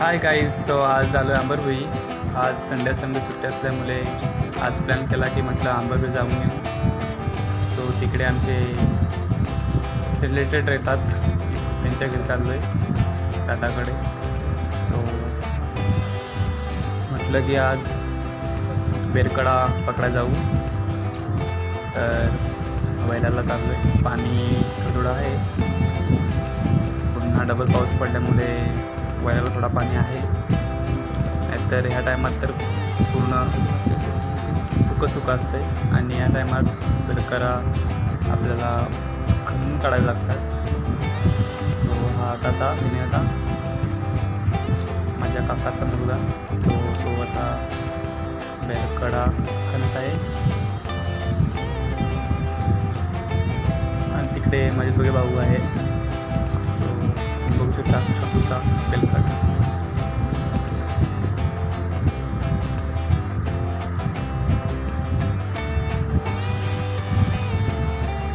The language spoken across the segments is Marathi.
Hi guys. सो आज झालो आहे अंबरभुई. आज संडे असल्यामुळे सुट्टी असल्यामुळे आज प्लॅन केला की म्हटलं अंबरभुई जाऊन येऊ. सो तिकडे आमचे रिलेटेड राहतात, त्यांच्या घरी चाललो आहे दादाकडे. सो म्हटलं की आज बेरकडा पकडा जाऊ, तर वैलाला चाललो आहे. पाणी थोडं आहे, पुन्हा डबल पाऊस पडल्यामुळे वैलाला थोडा पाणी आहे. नाहीतर ह्या टायमात तर पूर्ण सुकं असते आणि या टायमात बेरकरा आपल्याला खणून काढावे लागतात. सो हा दादा विनय माझ्या काकाचा मुलगा. सो तो आता बेरकडा खणत आहे. आणि तिकडे माझे दोघे भाऊ आहेत. सो तुम्ही बघू शकता छोटूसा बेलकट.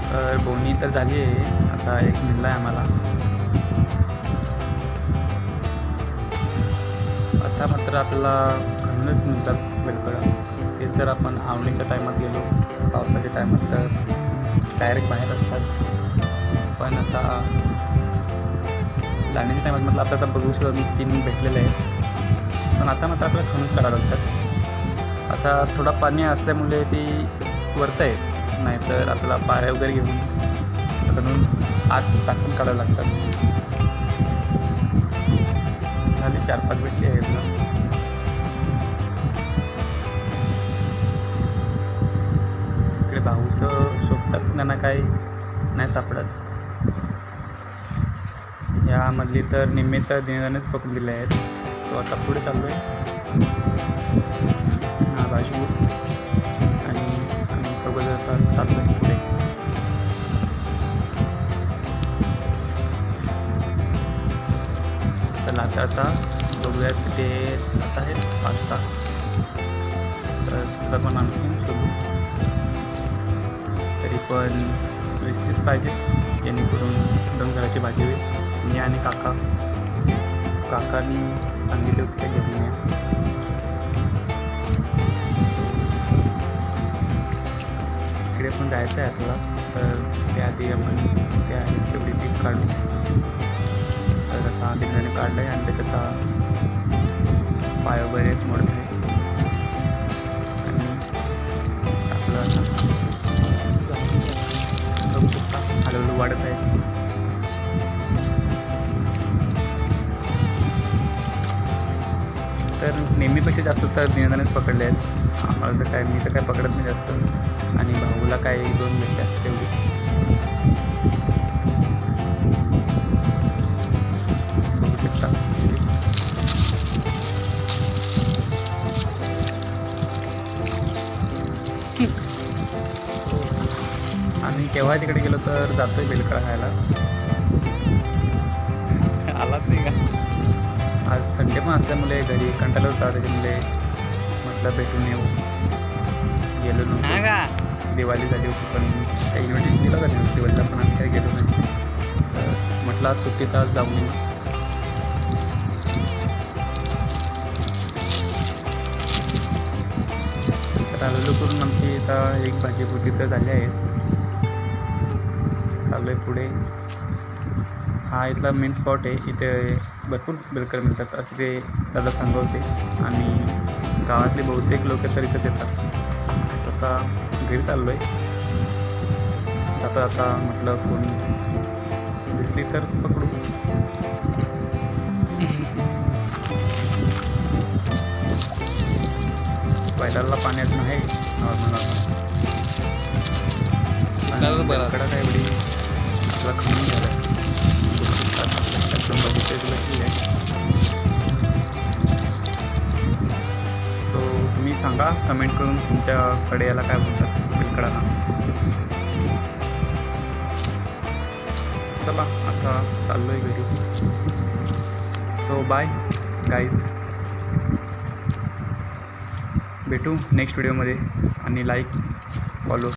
तर बोनी तर झाली आहे, आता एक मिळला आहे आम्हाला. आता मात्र आपल्याला खणूनच मिळतात बेलकडं. ते जर आपण आवणीच्या टायमात गेलो, पावसाच्या टायमात, तर डायरेक्ट बाहेर असतात. पण आता लावणीच्या टायमात म्हटलं आपल्याला बघू शकतो मी 3 भेटलेले आहेत. पण आता मात्र आपल्याला खणूनच काढावं लागतात. आता थोडा पाणी असल्यामुळे ती वरत आहे, नाहीतर आपल्याला पाऱ्या वगैरे घेऊन खणून आत टाकून काढावं लागतात. झाली 4-5 भेटली आहेत ना. इकडे भाऊचं शोधतात, त्यांना काही नाही सापडत. यामधली तर निम्मे तर दिनेदानेच पकडून दिले आहेत. सो आता पुढे चाललो आहे. हा बाजू आणि आम्ही चौघं आता चाललो आहे पुढे. चला आता बघूयात, ते आता आहेत 5-6. तर तिला पण आणखीन शोधू. तरी पण 20-30 पाहिजे, जेणेकरून 2 घराची भाजी होईल. मी आणि काकांनी सांगितले होते काय घेऊन या. इकडे पण जायचं आहे आपल्याला, तर त्याआधी आपण त्या जेवढी पीक काढू. तर आता दिनाने काढलं आहे आणि त्याच्यात पाय वगैरे मोडत आहे. आणि आपलं आता बघू शकता हळूहळू वाढत आहे. तर नेहमीपेक्षा जास्त तर दिनानेच पकडले आहेत. आम्हाला तर काय, मी तर काय पकडत नाही जास्त. आणि भाऊला काय 1-2 भेटले असते तेवढी. बघू शकता आम्ही केव्हा तिकडे गेलो तर जातोय बेलकडा खायला. आलाच नाही का? आज संडे पण असल्यामुळे घरी कंटाळा होता, त्याच्यामुळे म्हटलं भेटून येऊ. गेलो नव्हतो. दिवाळी झाली होती पण काही इन्व्हिटेशन दिलं का नाही दिवाळीला, पण आम्ही काही गेलो नाही. तर म्हटलं आज सुट्टीत आज जाऊन येऊ. तर आलेलो करून आमची आता एक भाजीपुरी तर झाली आहेत. चालू आहे पुढे. हा इथला मेन स्पॉट आहे. इथे भरपूर बेलकर मिळतात असे ते दादा सांगत होते. आणि गावातले बहुतेक लोक तर इथंच येतात. स्वतः घरी चाललो आहे. जाता म्हटलं कोण दिसली तर पकडू. बैलाला पाण्यात नाही नॉर्मल. बेलकडा काय एवढी आपला खणून घ्यायला सो तुम्ही सांगा कमेंट करून तुमच्याकडे याला काय म्हणतात बेलकडाला. चला आता चाललो आहे घरी. सो बाय गाईज, भेटू नेक्स्ट व्हिडिओमध्ये. आणि लाईक फॉलो